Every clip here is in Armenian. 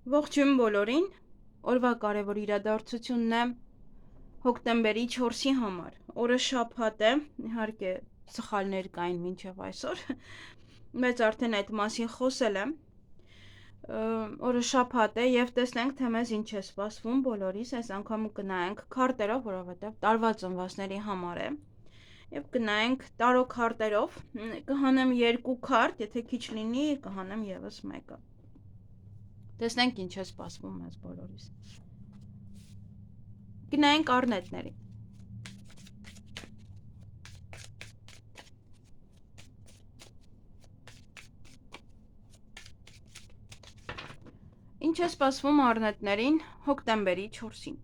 Ողջույն բոլորին, օրվա կարևոր իրադարձությունն է հոկտեմբերի 4-ի համար, օրը շաբաթ է, իհարկե սխալներ կային մինչև այսօր, մեծ արդեն այդ մասին խոսել եմ, օրը շաբաթ է և տեսնենք, թե մեզ ինչ է սպասվում բոլորիս, այս անգամ կնայենք քարտերով, որովհետև տարվա ծնվածների համար է, և կնայենք տարո քարտերով, կհանեմ 2 քարտ, եթե քիչ լինի, կհանեմ ևս մեկը։ Տեսնենք ինչ է սպասվում մեզ բոլորիս։ Գնայինք առնետների։ Ինչ է սպասվում առնետներին հոկտեմբերի 4-ին։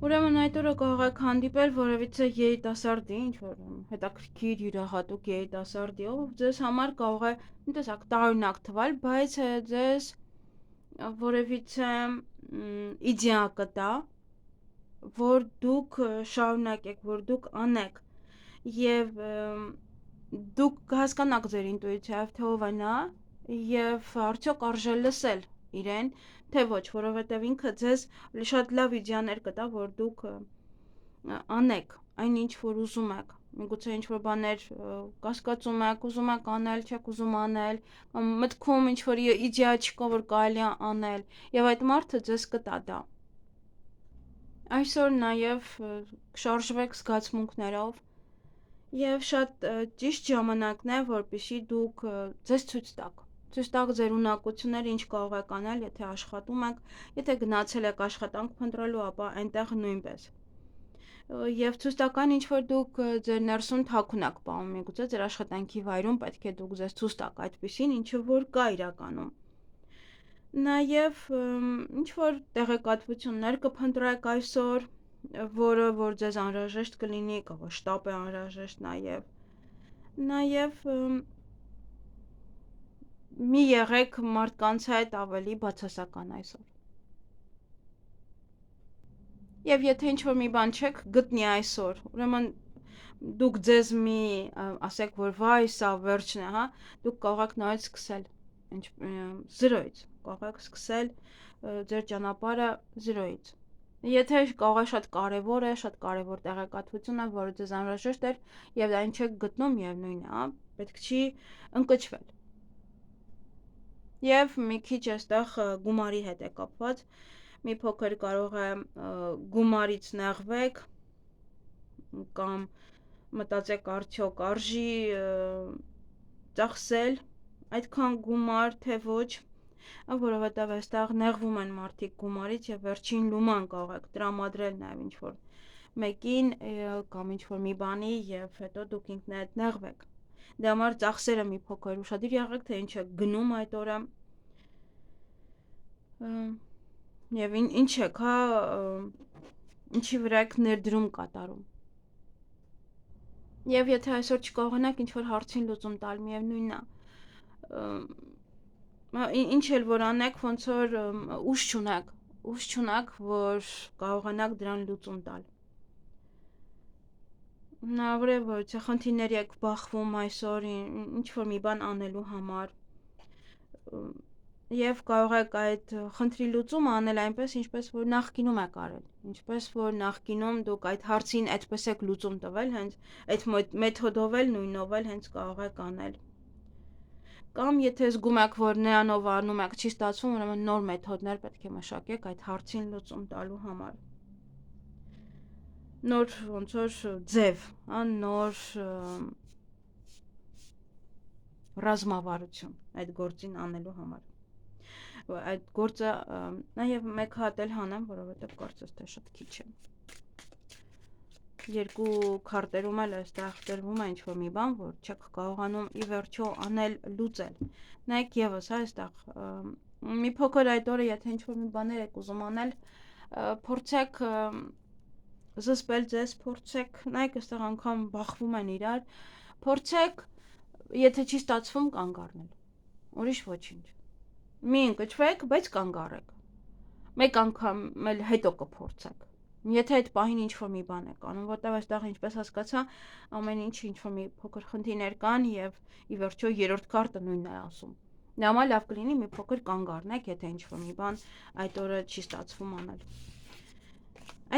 Ուրեմն այդ օրը կարող եք հանդիպել որևիցե երիտասարդի, ինչ-որ հետաքրքիր յուրահատուկ երիտասարդի, ով ձեզ համար կարող է, տեսակ, տարօրինակ թվալ, բայց ձեզ որևիցե իդեա կտա, որ դուք շարունակեք, որ դուք անեք, և դուք կհասկանաք ձեր ինտուիցիայով, թե ով է նա, և արդյոք արժե լսել իրեն, թե ոչ, որովհետև ինքը ձեզ շատ լավ իդեաներ կտա, որ դուք անեք այն ինչ որ ուզում եք, միգուցե ինչ որ բաներ կասկածում եք, ուզում եք անել, չեք ուզում անել, մտքում ինչ որ իդեա չկա, որ կարելի է անել, եւ այդ մարդը ձեզ կտա դա։ Այսօր նաև կշարժվեք զգացմունքներով եւ շատ ճիշտ ժամանակն է, որպեսզի դուք ձեզ ցույց տաք ձեր ունակությունները, ինչ կարող եք անել, եթե աշխատում եք, եթե գնացել եք աշխատանք փնտրելու, ապա այնտեղ նույնպես։ Եվ ցույց տաք այն, ինչ որ դուք ձեր ներսում թաքուն եք պահում, միգուցե ձեր աշխատանքի վայրում պետք է դուք ձեզ ցույց տաք այդպիսին, ինչը որ կա իրականում։ Նաև ինչ որ տեղեկատվություններ կփնտրեք այսօր, որը որ ձեզ անհրաժեշտ կլինի, կարող շտապ է անհրաժեշտ նաև մի եղեք մարդկանց հետ ավելի բացասական այսօր։ Եվ եթե ինչ-որ մի բան չեք գտնի այսօր, ուրեմն դուք ձեզ մի ասեք, որ վայ, սա վերջն է, հա, դուք կարող եք նորից սկսել, զրոյից, կարող եք սկսել ձեր ճանապարհը զրոյից։ Եթե կարող է շատ կարևոր տեղեկատվություն է, որը ձեզ անհրաժեշտ էր, եւ այն չեք գտնում, միևնույն է, հա, պետք չի ընկճվել։ Եվ մի քիչ այստեղ գումարի հետ է կապված, մի փոքր կարող է գումարից նեղվեք կամ մտածեք արդյոք արժի ծախսել այդքան գումար, թե ոչ, որովհետև այստեղ նեղվում են մարդիկ գումարից եւ վերջին լուման կարող եք տրամադրել նաեւ ինչ-որ մեկին կամ ինչ-որ մի բանի եւ հետո դուք ինքներդ նեղվեք։ Դրա համար ծախսերը մի փոքր ուշադիր եղեք, թե ինչ եք գնում այդ օրը։ Եվ ինչ եք, հա, ինչի վրա եք ներդրում կատարում։ Եվ եթե այսօր չկարողանաք ինչ-որ հարցին լուծում տալ, միևնույնն է, ինչ էլ որ անեք, ոնց որ ուժ չունեք, որ կարողանաք դրան լուծում տալ։ Հնարավոր է, որ խնդիրների եք բախվում այսօր ինչ-որ մի բան անելու համար։ Եվ կարող եք այդ խնդրի լուծումը անել այնպես, ինչպես որ նախկինում եք արել, ինչպես որ նախկինում դուք այդ հարցին այդպես եք լուծում տվել, հենց այդ մեթոդով էլ, նույնով էլ հենց կարող եք անել։ Կամ եթե զգում եք, որ նրանով անում եք, չի ստացվում, ուրեմն նոր մեթոդներ պետք է մշակեք այդ հարցին լուծում տալու համար։ Նոր ոնց որ ձև, հա, նոր ռազմավարություն այդ գործին անելու համար։ Այդ գործը նաև մեկ հատ էլ հանեմ, որովհետև կարծես թե շատ քիչ է։ Երկու քարտերում էլ այստեղ տրվում է ինչ-որ մի բան, որ չեք կարողանում ի վերջո անել, լուծել։ Նայեք եւս, հա, այստեղ մի փոքր այդ օրը, եթե ինչ-որ մի բաներ եք ուզում անել, փորձեք զսպել ձեզ, փորձեք, նայեք այստեղ անգամ բախվում են իրար, փորձեք, եթե չի ստացվում, կանգ առնել։ Ուրիշ ոչինչ։ Մի ընկճվեք, բայց կանգ առեք։ Մեկ անգամ էլ հետո կփորձեք։ Եթե այդ պահին ինչ-որ մի բան եք անում, որտեղ այստեղ ինչպես հասկացա, ամեն ինչ ինչ-որ մի փոքր խնդիրներ կան եւ ի վերջո երրորդ կարտը նույնն է ասում։ Նամա լավ կլինի մի փոքր կանգ առնեք, եթե ինչ-որ մի բան այդ օրը չի ստացվում անել։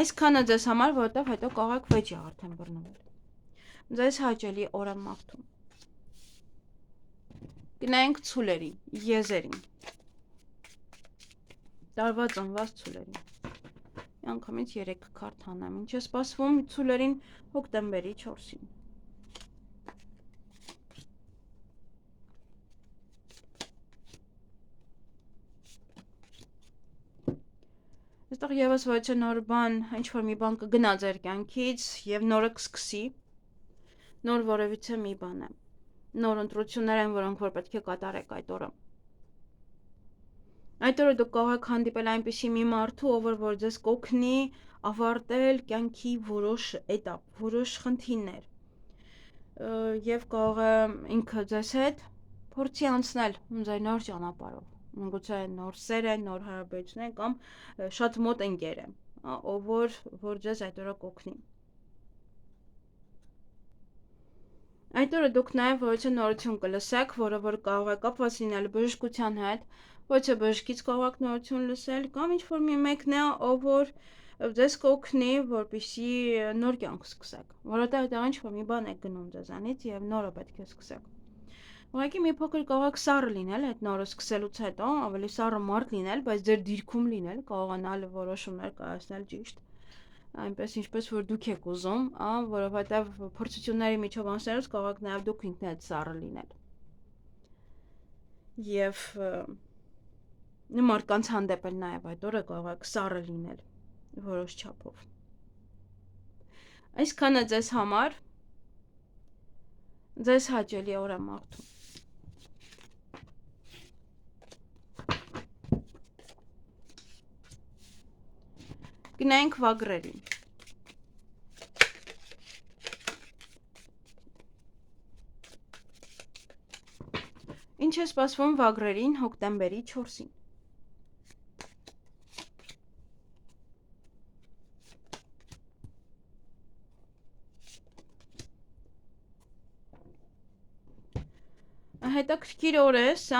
Այսքանը ձեզ համար, որովհետեւ հետո կարող եք վեճի արդեն բռնվել։ Ձեզ հաճելի օր եմ մաղթում։ Գնայինք ցուլերին, եզերին։ Տարվա ծնված ցուլերին։ Անգամից 3 քարտ հանեմ, ինչ է սպասվում ցուլերին հոկտեմբերի 4-ին։ Այստեղ եւս ոչ է նոր բան, ինչ-որ մի բան կգնա ձեր կյանքից եւ նորը կսկսի, նոր որևիցե մի բան է, նոր ընտրություններ են, որոնք որ պետք է կատարեք այդ օրը։ Այդ օրը դուք կարող եք հանդիպել այնպիսի մի մարդու, ով որ ձեզ կօգնի ավարտել կյանքի որոշ էտապ, որոշ խնդիրներ։ Եվ կարող է ինքը ձեզ հետ փորձի անցնել ձեր նոր ճանապարհով։ Միգուցե նոր սեր է, նոր հարաբերություններ կամ շատ մոտ ընկեր է, ով որ ձեզ այդ օրը կօգնի։ Այդ օրը դուք նաև ոչ նորություն կլսեք, որը որ կարող է կապված լինել բժշկության հետ, ոչ է բժշկից կարող եք նորություն լսել, կամ ինչ-որ մի մեկն է, ով որ ձեզ կօգնի, որպեսզի նոր կյանք սկսեք, որովհետև դա ինչ-որ մի բան եք գնում ձեզանից եւ նորը պետք է սկսեք։ Ուղղակի մի փոքր կարող եք սառը լինել այդ նորը սկսելուց հետո, ավելի սառը մարդ լինել, բայց ձեր դիրքում լինել, կարողանալ որոշումներ կայացնել ճիշտ, այնպես ինչպես որ դուք եք ուզում, որովհետև փորձությունների միջով անցնելուց կարող եք նաև դուք ինքներդ սառը լինել։ Եվ մարդկանց հանդեպ էլ նաև այդ օրը կարող եք սառը լինել որոշ չափով։ Այսքանը ձեզ համար, ձեզ հաճելի օր եմ մաղթում։ Գնայինք վագրերին։ Ինչ է սպասվում վագրերին հոկտեմբերի 4-ին։ Հետաքրքիր օր է, սա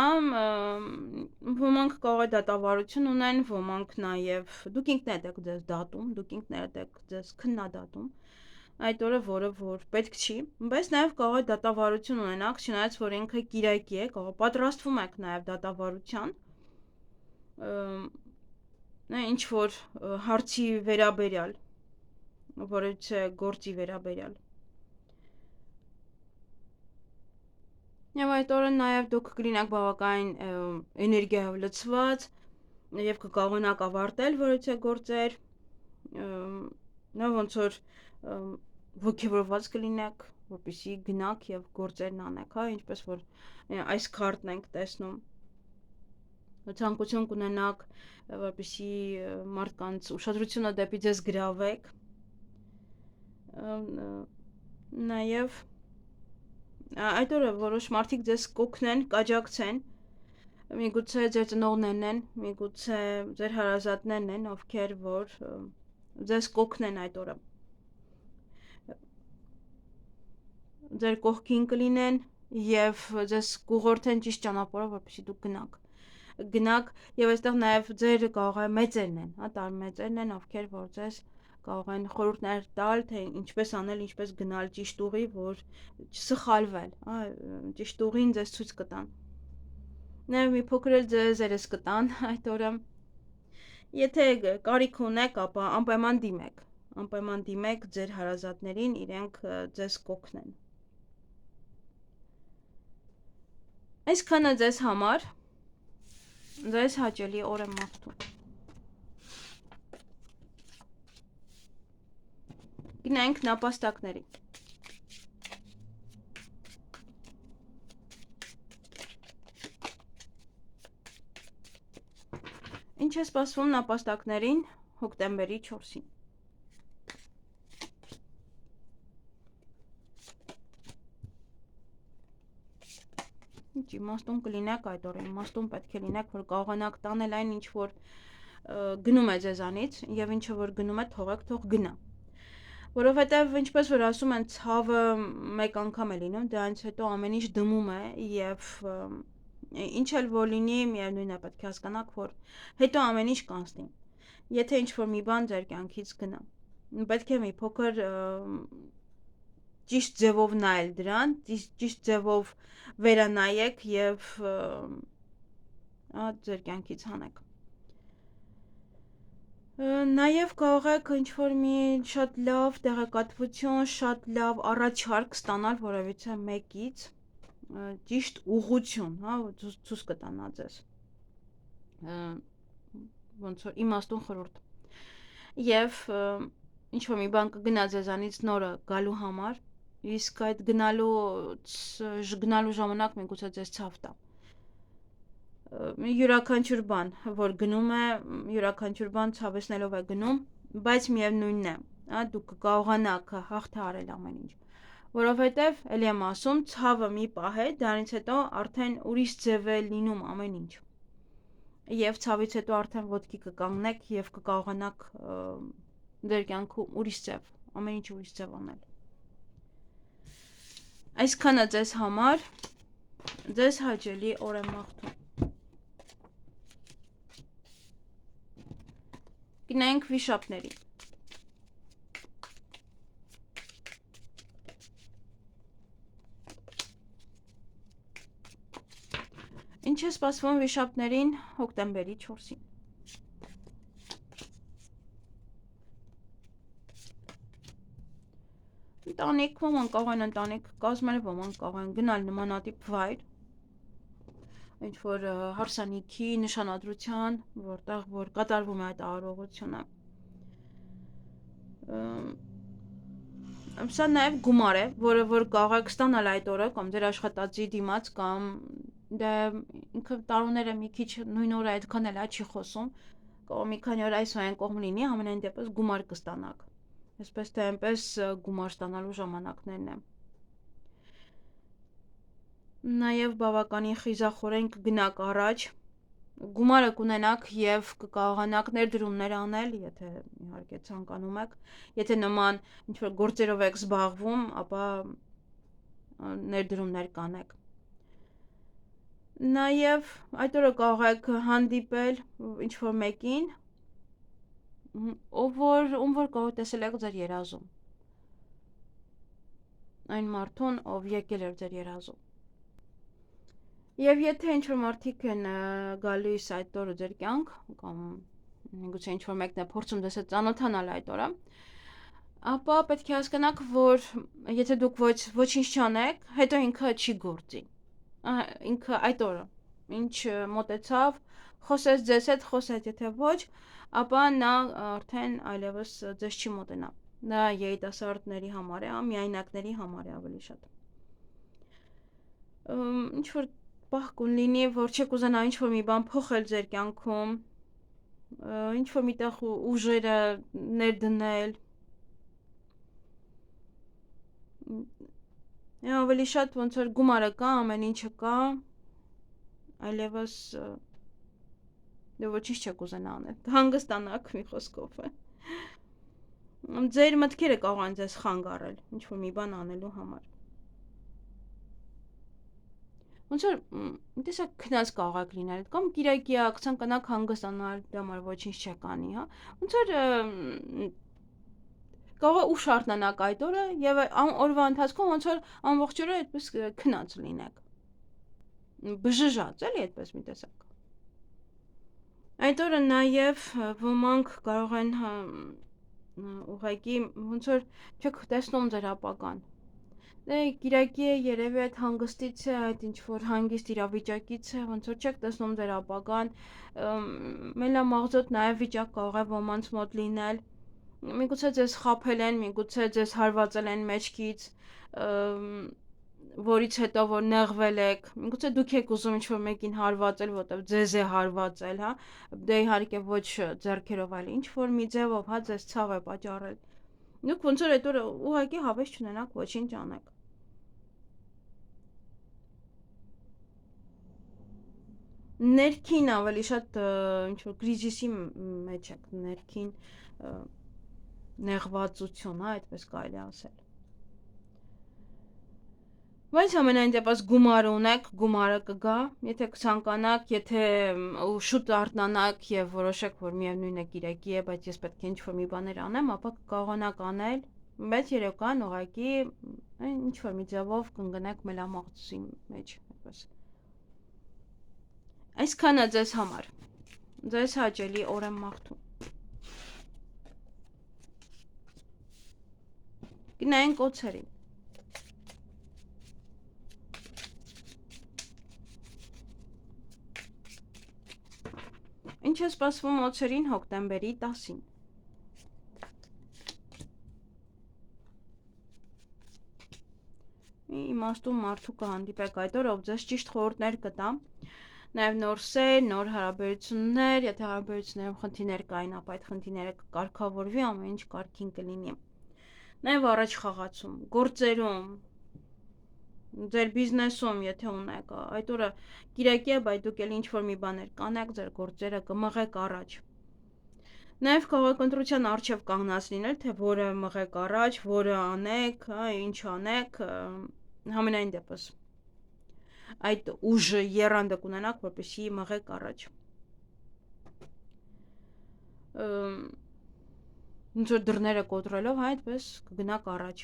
ոմանք կարող է դատավարություն ունեն, ոմանք նաև դուք ինքներդ եք ձեզ դատում, դուք ինքներդ եք ձեզ քննադատում այդ օրը, որը որ պետք չի, բայց նաև կարող է դատավարություն ունենաք, չնայած որ ինքը կիրակի է, կարող պատրաստվում եք նաև դատավարության, ինչ որ հարցի վերաբերյալ, որից գործի վերաբերյալ։ Եվ այդ օրը նաև դուք կլինեք բավական էներգիայով լցված եւ կկարողանաք ավարտել որոշ գործեր, նա ոնց որ ոգևորված կլինեք, որպեսզի գնաք եւ գործերն անեք, հա, ինչպես որ այս քարտն ենք տեսնում։ Ցանկություն կունենաք, որպեսզի մարդկանց ուշադրությունը դեպի ձեզ գրավեք։ Նաև այդ օրը որոշ մարդիկ ձեզ կօգնեն, կաջակցեն, միգուցե ձեր ծնողներն են, միգուցե ձեր հարազատներն են, ովքեր որ ձեզ կօգնեն այդ օրը։ Ձեր կողքին կլինեն եւ ձեզ կուղղորդեն ճիշտ ճանապարհով, որպեսզի դուք գնաք եւ այստեղ նաեւ ձեր կարող է մեծերն են, հա, տարմեծերն են, ովքեր որ ձեզ կարող են խորհուրդներ տալ, թե ինչպես անել, ինչպես գնալ ճիշտ ուղի, որ չսխալվել, հա, ճիշտ ուղին ձեզ ցույց կտան։ Նաև մի փոքր էլ ձեզ կտան այդ օրը։ Եթե կարիք ունեք, ապա անպայման դիմեք ձեր հարազատներին, իրենք ձեզ կօգնեն։ Այսքանը ձեզ համար, ձեզ հաճելի օր եմ մաղթում։ Գնանք նապաստակների։ Ինչ է սպասվում նապաստակներին հոկտեմբերի 4-ին։ Ինչ իմաստուն կլինեք այդ օրը, իմաստուն պետք է լինեք, որ կարողանաք տանել այն ինչ որ գնում է ձեզանից եւ ինչը որ գնում է թողեք թող գնա։ Որովհետեւ ինչպես որ ասում են ցավը մեկ անգամ է լինում, դրանից հետո ամեն ինչ դմում է եւ ինչ էլ որ լինի, միևնույն է պետք է հասկանաք, որ հետո ամեն ինչ կանցնի։ Եթե ինչ որ մի բան ձեր կյանքից գնա, պետք է մի փոքր ճիշտ ձևով նայել դրան, ճիշտ ձևով վերանայեք եւ ձեր կյանքից հանեք։ Նաև կարող եք ինչ-որ մի շատ լավ տեղեկատվություն, շատ լավ առաջարկ ստանալ որևիցե մեկից, ճիշտ ուղղություն, հա, ցույց կտանա ձեզ։ Ոնց որ իմաստուն խորհուրդ։ Եվ ինչ-որ մի բան կգնա ձեզանից նորը գալու համար, իսկ այդ գնալու ժամանակ միգուցե ձեզ ցավ տա։ Յուրաքանչյուր բան, որ գնում է, յուրաքանչյուր բան ցավեցնելով է գնում, բայց միևնույնն է, հա, դուք կկարողանաք հաղթահարել ամեն ինչ։ Որովհետև, ելի եմ ասում, ցավը մի պահ է, դրանից հետո արդեն ուրիշ ձև է լինում ամեն ինչ։ Եվ ցավից հետո արդեն ոտքի կկանգնեք եւ կկարողանաք ձեր կյանքում ուրիշ ձև, ամեն ինչ ուրիշ ձև անել։ Այսքանը ձեզ համար, ձեզ հաճելի օր եմ մաղթում։ Գնանք վիշապների։ Ինչ է սպասվում վիշապներին հոկտեմբերի 4-ին։ Ընտանիք, ոմանք կարող են ընտանիք կազմել, ոմանք կարող են գնալ նմանատիպ վայր, ինչ որ հարսանիքի նշանադրության, որտեղ որ կատարվում է այդ արարողությունը։ Սա նաև գումար է, որը որ կարող եք ստանալ այդ օրը կամ ձեր աշխատածի դիմաց կամ դե ինքը տարուները մի քիչ նույն օրը այդքան էլ չի խոսում, կամ մի քանի օր այս այն կողմ լինի, ամենայն դեպս գումար կստանաք։ Այսպես թե այնպես գումար ստանալու ժամանակներն է։ Նաև բավականին խիզախորեն կգնաք առաջ, գումարը կունենաք եւ կկարողանաք ներդրումներ անել, եթե իհարկե ցանկանում եք, եթե նման ինչ-որ գործերով եք զբաղվում, ապա ներդրումներ կանեք։ Նաև այդ օրը կարող եք հանդիպել ինչ-որ մեկին, ում որ կարող տեսել եք ձեր երազում։ Այն մարդուն, ով եկել էր ձեր երազում։ Եվ եթե ինչ-որ մարդիկ են գալիս այդ օրը ձեր կյանք, կամ միգուցե ինչ-որ մեկն է փորձում ձեզ հետ ծանոթանալ այդ օրը, ապա պետք է հասկանաք, որ եթե դուք ոչինչ չանեք, հետո ինքը չի գործի։ Ինքը այդ օրը, ինչ մոտեցավ, խոսեց ձեզ հետ, խոսեց, եթե ոչ, ապա նա արդեն այլևս ձեզ չի մոտենա։ Դա երիտասարդների համար է, միայնակների համար է ավելի շատ։ Ինչ որ պահ կլինի, որ չեք ուզենա ինչ-որ մի բան փոխել ձեր կյանքում, ինչ-որ միտեղ ուժերը ներդնել, ավելի շատ ոնց որ գումարը կա, ամեն ինչը կա, այլևս դե ոչինչ չեք ուզենա անել, հանգստանաք մի խոսքով է։ Ձեր մտքերը կարող են ձեզ խանգ առել, ինչ-որ մի բան անելու համար։ Ոնց որ տեսակ քնած կարող եք լինել, կամ կիրակի ցանկանաք հանգստանալ, դրա համար ոչինչ չեք անի, հա։ Ոնց որ կարող է ուշ արթնանաք այդ օրը եւ օրվա ընթացքում ոնց որ ամբողջ օրը այդպես քնած լինեք։ Բժժած, էլի այդպես մի տեսակ։ Այդ օրը նաեւ ոմանք կարող են ուղղակի ոնց որ չեք տեսնում ձեր ապագան։ Դե կիրակի է, երևի այդ հանգստից է, այդ ինչ-որ հանգիստ իրավիճակից է, ոնց որ չեք տեսնում ձեր ապագան, մելամաղձոտ նաև վիճակ կարող է ոմանց մոտ լինել, միգուցե ձեզ խաբել են, միգուցե ձեզ հարվածել են մեջքից, որից հետո որ նեղվել եք, միգուցե դուք եք ուզում ինչ-որ մեկին հարվածել, որտեղ ձեզ է հարվածել, հա, դե իհարկե ոչ ձեռքերով, այլ ինչ-որ մի ձևով, հա, ձեզ ցավ է պատճառել։ Դուք ոնց որ այդ օրը ուղղակի հավես չունենաք ոչինչ անեք։ Ներքին ավելի շատ ինչ-որ կրիզիսի մեջ եք, ներքին նեղվածություն, այդպես կարելի ասել։ Բայց ամենայն դեպս գումար ունեք, գումարը կգա, եթե կցանկանաք, եթե շուտ արթնանաք եւ որոշեք, որ միևնույն է գիրեկի է, բայց ես պետք է ինչ-որ մի բաներ անեմ, ապա կկարողանաք անել, բայց երեկոյան ուղղակի ինչ-որ մի ձևով կընկնեք մելամաղձի մեջ, այդպես։ Այսքանը ձեզ համար։ Ձեզ հաճելի օր եմ մաղթում։ Գնային կոցերին։ Ինչ է սպասվում օցերին հոկտեմբերի 10-ին։ Իմաստուն մարդու կհանդիպեք այդ օրը, ով ձեզ ճիշտ խորհուրդներ կտա, նաև նոր սեր, նոր հարաբերություններ, եթե հարաբերություններում խնդիրներ կային, ապա այդ խնդիրները կկարգավորվի, ամեն ինչ կարգին կլինի։ Նաև առաջ խաղացում, գործերում, ձեր բիզնեսում, եթե ունեք, այդ օրը կիրակի է, բայց դուք էլ ինչ-որ մի բաներ կանեք, ձեր գործերը կմղեք առաջ։ Նաև կարող եք ընտրության առջև կանգնած լինել, թե որը մղեք առաջ, որը անեք, ինչ անեք, համենայն դեպս այդ ուժը եռանդը կունենաք, որպեսզի մղեք առաջ։ Ինչ որ դռները կոտրելով, այդպես կգնաք առաջ։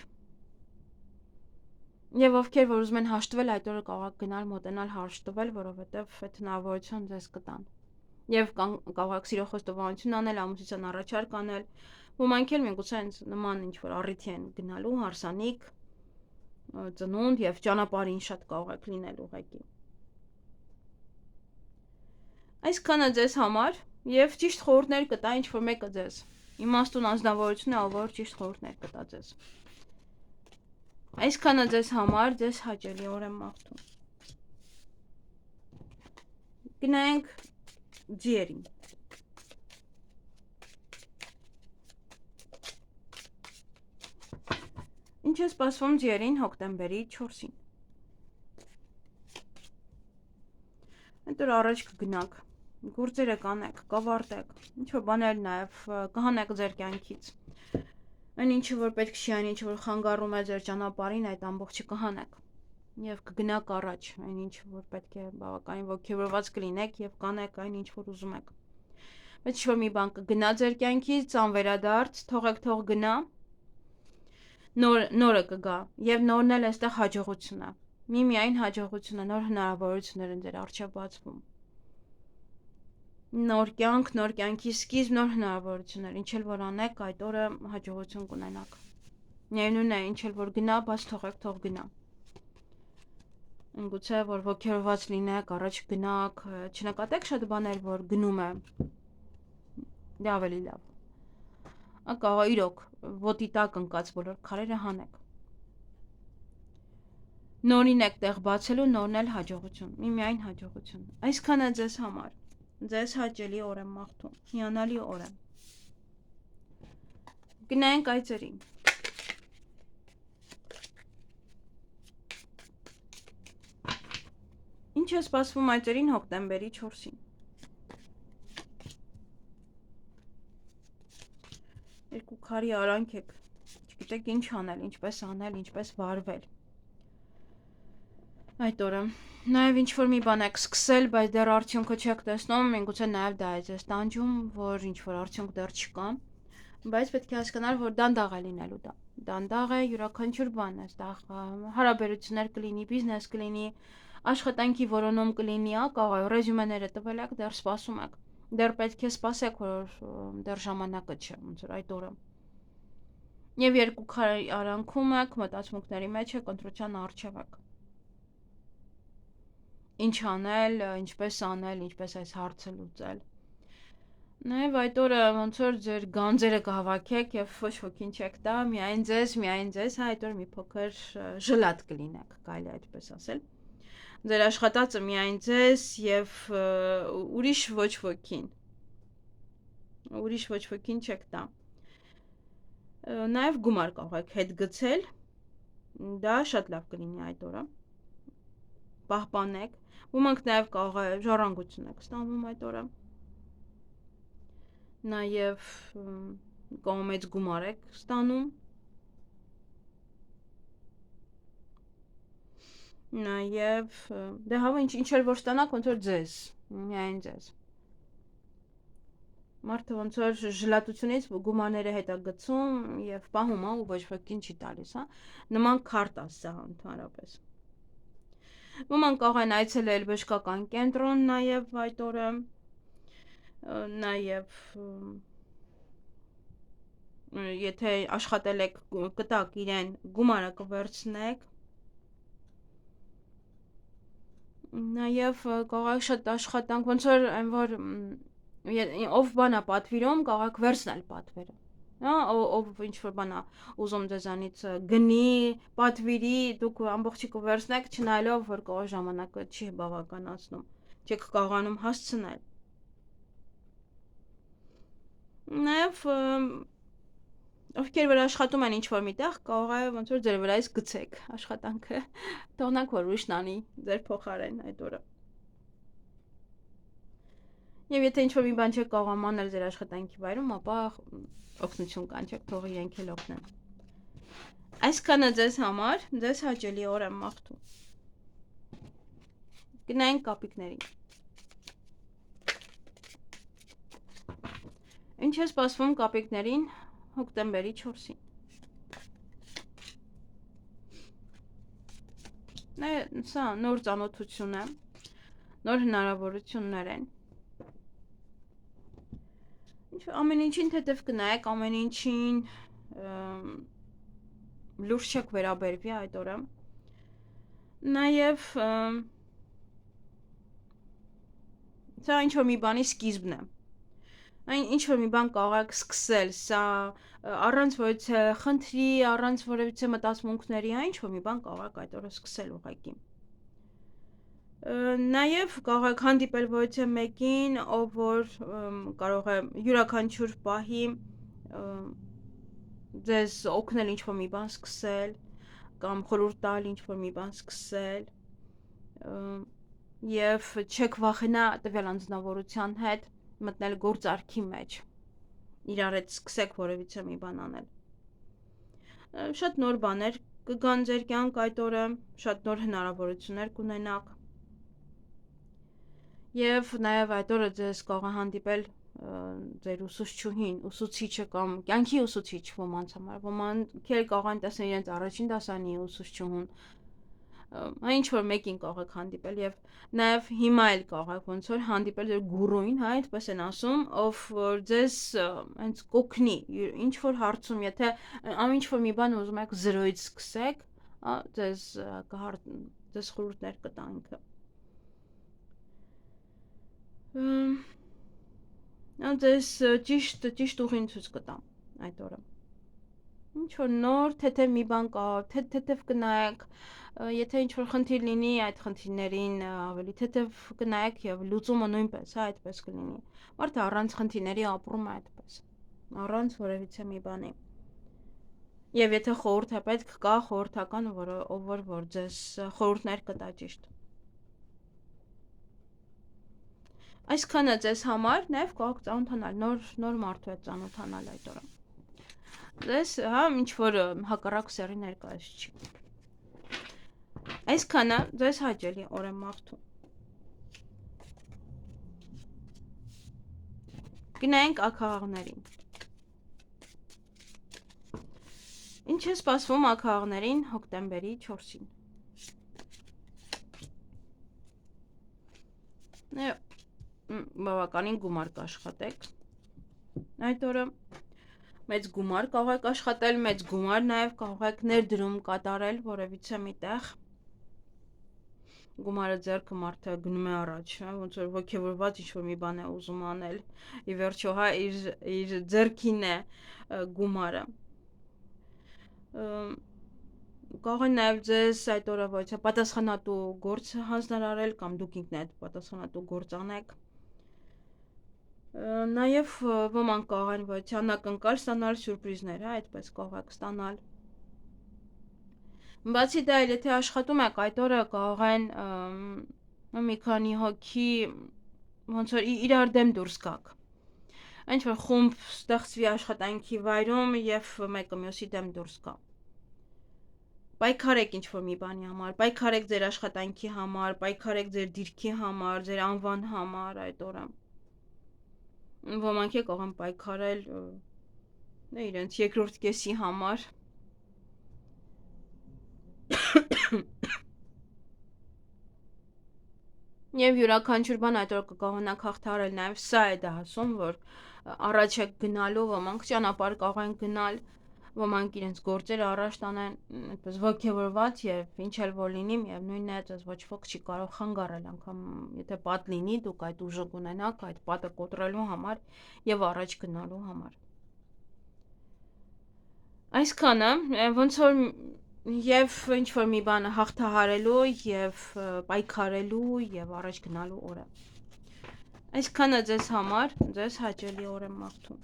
Եվ ովքեր որ ուզում են հաշտվել, այդ օրը կարող եք գնալ մոտենալ հաշտվել, որովհետև այդ հնարավորություն ձեզ կտան։ Եվ կարող եք սիրո խոստովանություն անել, ամուսնության առաջարկ անել։ Ոմանք էլ միգուցե հենց նման ինչ-որ առիթի են գնալու, հարսանիք, ծնունդ եւ ճանապարհին շատ կարող եք լինել ուղղակի։ Այսքանը ձեզ համար եւ ճիշտ խորհուրդներ կտա ինչ-որ մեկը ձեզ։ Իմաստուն անձնավորություն է, ով ճիշտ խորհուրդներ կտա ձեզ։ Այսքանը ձեզ համար, ձեզ հաճելի օր եմ մաղթում։ Գնանք ձիերին։ Ինչ է սպասվում ձիերին հոկտեմբերի 4-ին։ Այդ օր առաջ կգնաք, գործերը կանեք, կավարտեք, ինչ-որ բաներ նաև կհանեք ձեր կյանքից։ Այն ինչը որ պետք չի, այն ինչը որ խանգարում է ձեր ճանապարհին, այդ ամբողջը կհանեք եւ կգնաք առաջ, այն ինչը որ պետք է բավականին ողջորված կլինեք եւ կանեք այն ինչ որ ուզում եք։ Բայց ինչ-որ մի բան կգնա ձեր կյանքից, անվերադարձ, թողեք թող գնա։ Նորը կգա եւ նորն էլ այստեղ հաջողություն է։ Միայն հաջողությունը, նոր հնարավորություններ են ձեր առջեւ բացվում։ Նոր կյանք, նոր կյանքի սկիզբ, նոր հնարավորություններ, ինչ էլ որ անեք, այդ օրը հաջողություն կունենաք։ Միևնույն է, ինչ էլ որ գնա, բաց թողեք, թող գնա։ Գուցե որ ողջորված լինեք, առաջ գնաք, չնկատեք շատ բաներ, որ գնում է։ Դա ավելի լավ։ Կարող իրոք ոտի տակ ընկած բոլոր քարերը հանեք։ Նորին եք տեղ բացելու, նորն էլ հաջողություն, միայն հաջողություն։ Այսքանը ձեզ համար։ Ձեզ հաճելի օր եմ մաղթում, հիանալի օր է։ Գնանք այծերին։ Ինչ է սպասվում այծերին հոկտեմբերի 4-ին։ Երկու քարի արանք եք, չգիտեք ինչ անել, ինչպես անել, ինչպես վարվել։ Այդ օրը նաև ինչ-որ մի բան եք սկսել, բայց դեռ արդյունքը չեք տեսնում, միգուցե նաև դա է ձեզ տանջում, որ ինչ-որ արդյունք դեռ չկա, բայց պետք է հասկանալ, որ դանդաղ է լինելու դա։ Դանդաղ է յուրաքանչյուր բան, այստեղ հարաբերություններ կլինի, բիզնես կլինի, աշխատանքի որոնում կլինի, կարող է ռեզյումեները տվել եք, դեռ սպասում եք։ Դեռ պետք է սպասեք, որ դեռ ժամանակը չէ, ոնց որ այդ օրը։ Եվ երկու քարի արանքում եք, մտածմունքների մեջ եք, ընտրության առջև եք։ Ինչ անել, ինչպես անել, ինչպես այս հարցը լուծել։ Նաև այդ օրը ոնց որ ձեր գանձերը կհավաքեք եւ ոչ ոքին չեք տա, միայն ձեզ, այդ օր մի փոքր ժլատ կլինեք, կարելի այդպես ասել։ Ձեր աշխատածը միայն ձեզ եւ ուրիշ ոչ ոքին չեք տա։ Նաև գումար կարող եք հետ գցել, դա շատ լավ կլինի այդ օրը։ պահպանեք, ոմանք նաև կարող է ժառանգություն եք ստանում այդ օրը, նաև կողմից գումար եք ստանում, նաև դե հավը ինչ էլ որ ստանաք, ոնց որ ձեզ, միայն ձեզ։ Մարդը ոնց որ ժլատությունից գումարները հետ է գցում եւ պահում է ու ոչ ոքին չի տալիս, հա։ Նման քարտ է սա ընդհանրապես։ Ոմանք կարող են այցելել բժշկական կենտրոն նաև այդ օրը, նաև եթե աշխատել եք կտակ իրեն գումարը կվերցնեք, նաև կարող եք շատ աշխատանք, ոնց որ այն որ ով բանա պատվիրում, կարող եք վերցնել պատվերը, հա, ով ինչ որ բանա ուզում ձեզանից գնի, պատվիրի, դուք ամբողջը կվերցնեք, չնայելով որ կարող ժամանակը չի բավականացնում, չեք կարողանում հասցնել։ Նաև ովքեր որ աշխատում են ինչ-որ միտեղ, կարող է ոնց որ ձեր վրայից գցեք աշխատանքը, թողնանք որ ուրիշն անի ձեր փոխարեն այդ օրը։ Եվ եթե ինչ-որ մի բան չեք կարող անել ձեր աշխատանքի վայրում, ապա օգնություն կանչեք, թող իրենք էլ օգնեն։ Այսքանը ձեզ համար, ձեզ հաճելի օր եմ մաղթում։ Գնայինք կապիկներին։ Ինչ է սպասվում կապիկներին հոկտեմբերի 4-ին։ Սա նոր ծանոթություն է, նոր հնարավորություններ են։ Ամեն ինչին թեթև կնայեք, ամեն ինչին լուրջ չեք վերաբերվի այդ օրը։ Նաև սա ինչ-որ մի բանի սկիզբն է։ Այն ինչ-որ մի բան կարող եք սկսել, սա առանց որևիցե խնդրի, առանց որևիցե մտածմունքների, ինչ-որ մի բան կարող եք այդ օրը սկսել ուղղակի։ Նաև կարող եք հանդիպել որևիցե մեկին, ով որ կարող է յուրաքանչյուր պահի ձեզ օգնել ինչ-որ մի բան սկսել, կամ խորհուրդ տալ ինչ-որ մի բան սկսել, եւ չեք վախենա տվյալ անձնավորության հետ մտնել գործարքի մեջ, իրար հետ սկսեք որևիցե մի բան անել։ Շատ նոր բաներ կգան ձեր կյանք այդ օրը, շատ նոր հնարավորություններ կունենաք։ Եվ նաև այդ օրը ձեզ կարող է հանդիպել ձեր ուսուցչուհին, ուսուցիչը կամ կյանքի ուսուցիչ ոմանց համար, ոմանք էլ կարող են տեսնել իրենց առաջին դասանի ուսուցչուհուն, ինչ որ մեկին կարող եք հանդիպել եւ նաեւ հիմա էլ կարող եք ոնց որ հանդիպել ձեր գուրուին, հա, այդպես են ասում, ով որ ձեզ հենց կօգնի ինչ որ հարցում, եթե ինչ որ մի բան ուզում եք զրոյից սկսեք, ձեզ խորհուրդներ կտա ինքը։ Ձեզ ճիշտ ուղին ցույց կտա այդ օրը։ Ինչ որ նոր թեթև մի բան կա, թեթև կնայեք, եթե ինչ որ խնդիր լինի, այդ խնդիրներին ավելի թեթև կնայեք եւ լուծումը նույնպես, հա, այդպես կլինի։ Մարդը առանց խնդիրների ապրում է այդպես, առանց որևիցե մի բանի։ Եվ եթե խորհուրդ է պետք, կա խորհրդական, ով որ ձեզ խորհուրդներ կտա ճիշտ։ Այսքանը ձեզ համար, նաեւ կարող ծանոթանալ նոր մարդու հետ ծանոթանալ այդ օրը։ Ձեզ, հա, ինչ որ հակառակ սերի ներկայացուցիչ չի։ Այսքանը ձեզ հաճելի օր եմ մաղթում։ Գնայինք աքաղաղներին։ Ինչ է սպասվում աքաղաղներին հոկտեմբերի 4-ին։ Բավականին գումար կաշխատեք այդ օրը։ Մեծ գումար կարող եք աշխատել, մեծ գումար նաև կարող եք ներդրում կատարել որևիցե միտեղ։ Գումարը ձեռքը մարդը գնում է առաջ, հա, ոնց որ ոգևորված ինչ-որ մի բան է ուզում անել։ Ի վերջո, հա, իր ձեռքին է գումարը։ Կարող են նաև ձեզ այդ օրը ոչ պատասխանատու գործ հանձնարարել կամ դուք ինքն այդ պատասխանատու գործ անեք։ Նաև ոմանք կարող են ոչ անակնկալ ստանալ սյուրպրիզներ, հա, այդպես կարող եք ստանալ։ Բացի դա, եթե աշխատում եք, այդ օրը կարող են մի քանի հոգի ոնց որ իրար դեմ դուրս գաք։ Ինչ որ խումբ ստեղծվի աշխատանքի վայրում եւ մեկը մյուսի դեմ դուրս գա։ Պայքարեք ինչ որ մի բանի համար, պայքարեք ձեր աշխատանքի համար, պայքարեք ձեր դիրքի համար, ձեր անվան համար այդ օրը։ Ոմանք կարող են պայքարել իրենց երկրորդ կեսի համար։ Եվ յուրաքանչյուր բան այդ օր կկարողանաք հաղթահարել, նաև սա է դա ասում, որ առաջ եք գնալու, ոմանք ճանապարհ կարող են գնալ, ոմանք իրենց գործերը առաջ տանեն, այդպես ոգևորված եւ ինչ էլ որ լինի, միևնույնն է, ձեզ ոչ ոք չի կարող խանգարել, անգամ եթե պատ լինի, դուք այդ ուժը կունենաք այդ պատը կոտրելու համար եւ առաջ գնալու համար։ Այսքանը ոնց որ եւ ինչ որ մի բան հաղթահարելու եւ պայքարելու եւ առաջ գնալու օրը։ Այսքանը ձեզ համար, ձեզ հաճելի օր եմ մաղթում։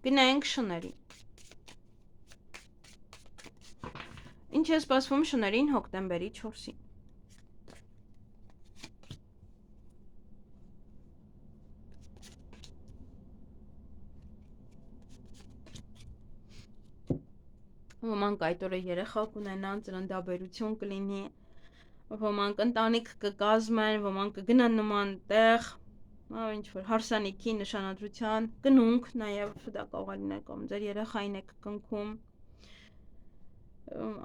Գնանք շների։ Ինչ է սպասվում շներին հոկտեմբերի 4-ին։ Ոմանք այդ օրը երեխա կունենան, ծննդաբերություն կլինի, ոմանք ընտանիք կկազմեն, ոմանք կգնան նման տեղ, ինչ որ հարսանիքի նշանադրության, կնունք, նաև դա կարող է լինել կամ ձեր երեխային եք կնքում,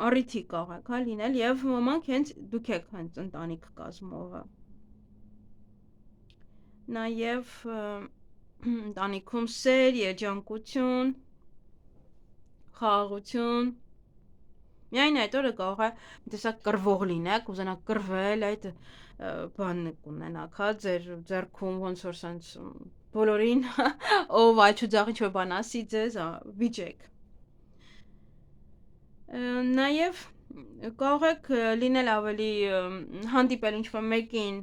առիթի կարող եք լինել եւ ոմանք հենց դուք եք հենց ընտանիք կազմողը։ Նաև ընտանիքում սեր, երջանկություն, խաղաղություն։ Միայն այդ օրը կարող է տեսակ կռվող լինեք, ուզենաք կռվել, այդ բանը կունենաք, հա, ձեր ձեռքում ոնց որ սենց բոլորին ով աչուձախ ինչ-որ բան ասի ձեզ, վիճեք։ Նաև կարող եք լինել ավելի հանդիպել ինչ-որ մեկին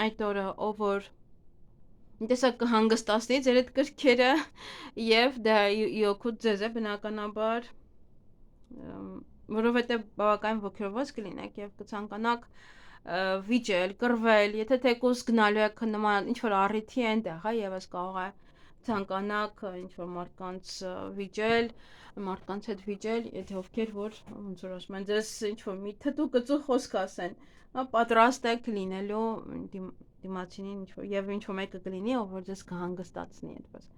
այդ օրը, ով որ տեսակ կհանգստացնի ձեր այդ կրքերը եւ դա իօգուտ ձեզ է բնականաբար, որովհետեւ բավական ոգևորված կլինեք եւ կցանկանաք վիճել, կռվել, եթե թեկուզ գնալու եք նման ինչ որ առիթի այնտեղ, հա, եւս կարող է ցանկանաք ինչ որ մարդկանց վիճել, մարդկանց հետ վիճել, եթե ովքեր որ ոնց որ ասում են, ձեզ ինչ որ մի թթու կծու խոսք ասեն, հա, պատրաստ եք լինելու դիմացինին ինչ որ եւ ինչ որ մեկը կլինի, ով որ ձեզ կհանգստացնի այդպես։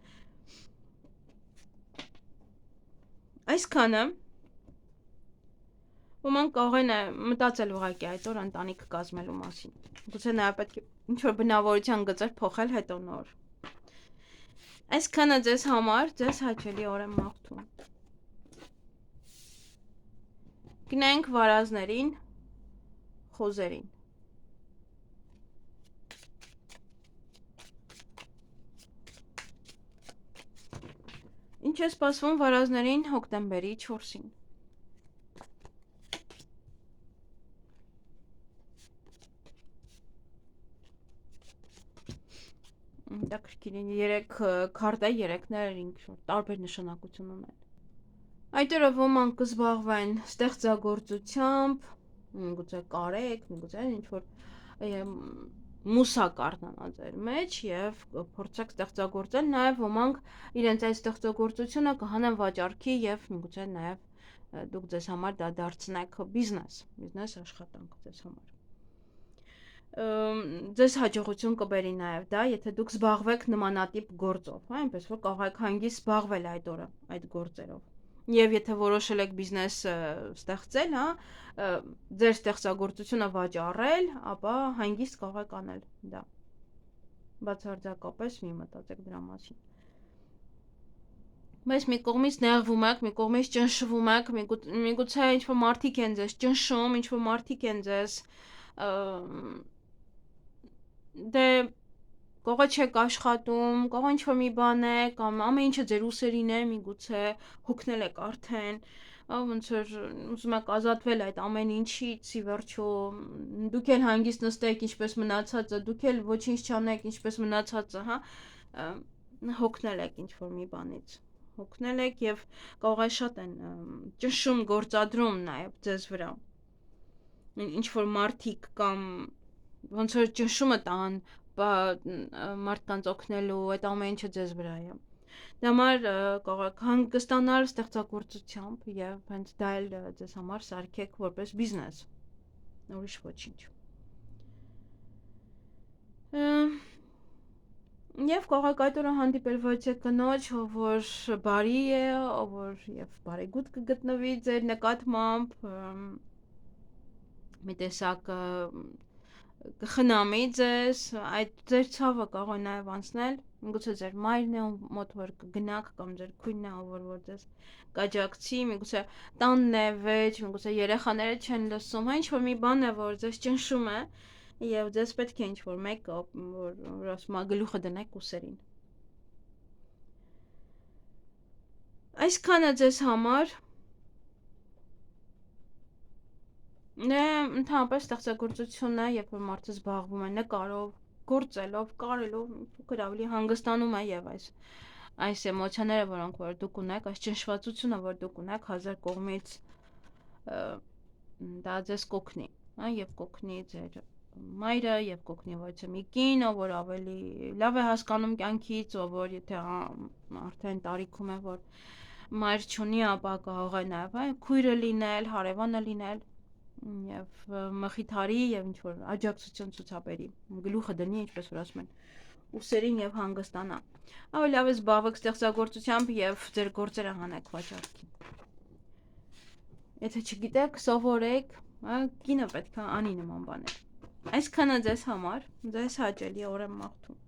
Այսքանը ոմանք կարող են մտածել ուղղակի այդ օր ընտանիք կազմելու մասին։ Գուցե նաեւ պետք է ինչ որ բնավորության գծեր փոխել հետո նոր։ Այսքանը ձեզ համար, ձեզ հաճելի օր եմ մաղթում։ Գնանք վարազներին, խոզերին։ Ինչ է սպասվում վարազներին հոկտեմբերի 4-ին։ Դա քրքիրին 3 քարտա 3-ներ ինչ-որ տարբեր նշանակություն ունեն։ Այդ օրը ոմանք կզբաղվեն ստեղծագործությամբ, միգուցե կարեք, միգուցե ինչ-որ մուսակ արտնանա ձեր մեջ եւ փորձեք ստեղծագործել, նաեւ ոմանք իրենց այդ ստեղծագործությունը կհանեն վաճառքի եւ միգուցե նաեւ դուք ձեզ համար դա դարձնեք բիզնես աշխատանք ձեզ համար։ Ձեզ հաջողություն կբերի նաև դա, եթե դուք զբաղվեք նմանատիպ գործով, հա, այնպես որ կարող եք հանգիստ զբաղվել այդ օրը այդ գործերով։ Եվ եթե որոշել եք բիզնես ստեղծել, հա, ձեր ստեղծագործությունը վաճառել, ապա հանգիստ կարող եք անել դա։ Բացարձակապես մի մտածեք դրա մասին։ Բայց մի կողմից նեղվում եք, մի կողմից ճնշվում եք, միգուցե ինչ-որ մարդիկ են ձեզ ճնշում, ինչ-որ մարդիկ են ձեզ դե կողը չեք աշխատում, կողը ինչ-որ մի բան է, կամ ամեն ինչը ձեր ուսերին է, միգուցե հոգնել եք արդեն, ոնց որ ուզում եք ազատվել այդ ամեն ինչից, ի վերջո դուք էլ հանգիստ նստեք, ինչպես մնացածը, դուք էլ ոչինչ չանեք, ինչպես մնացածը, հա, հոգնել եք ինչ-որ մի բանից։ հոգնել եք եւ կարող է շատ են ճնշում գործադրում նաեւ ձեզ վրա։ Ինչ որ մարդիկ կամ ոնց որ ճնշումը տան մարդկանց օգնելու, այդ ամեն ինչը ձեզ վրա է։ Դա համար կարող եք հանգստանալ ստեղծագործությամբ եւ հենց դա էլ ձեզ համար սարքեք որպես բիզնես։ Ուրիշ ոչինչ։ Եվ կարող եք այդ օրը հանդիպել ոչ կնոջ, ով որ բարի է, ով որ եւ բարեգութ կգտնվի ձեր նկատմամբ, մի տեսակ կխնամի ձեզ, այդ ձեր ցավը կարող է նաեւ անցնել, միգուցե ձեր մայրն է մոտ որ կգնաք կամ ձեր քույրն է, ով որ ձեզ կաջակցի, միգուցե տանն է վեճ, միգուցե երեխաները չեն լսում, ինչ որ մի բան է, որ ձեզ ճնշում է, եւ ձեզ պետք է ինչ-որ մեկը, որ ասում է գլուխը դնեք ուսերին։ Այսքանը ձեզ համար ընդհանրապես ստեղծագործությունն է, երբ որ մարդը զբաղվում է նկարով, գործելով, կարելով, փոքր ավելի հանգստանում է եւ այս էմոցիաները, որոնք որ դուք ունեք, այս ճնշվածությունը, որ դուք ունեք, հազար կողմից դա ձեզ կօգնի, եւ կօգնի ձեր մայրը եւ կօգնի ոչ մի կին, ով որ ավելի լավ է հասկանում կյանքից, ով որ եթե արդեն տարիքում է, որ մայր չունի, ապա կարող է նաեւ քույրը լինել, հարևանը լինել եւ մխիթարի եւ ինչ որ աջակցություն ցուցաբերի, գլուխը դնի, ինչպես որ ասում են, ուսերին եւ հանգստանա։ Ավելի լավ է զբաղվեք ստեղծագործությամբ եւ ձեր գործերը հանեք վաճառքի։ Եթե չգիտեք, սովորեք, կինը պետք է անի նման բաներ։ Այսքանը ձեզ համար, ձեզ հաճելի օր եմ մաղթում։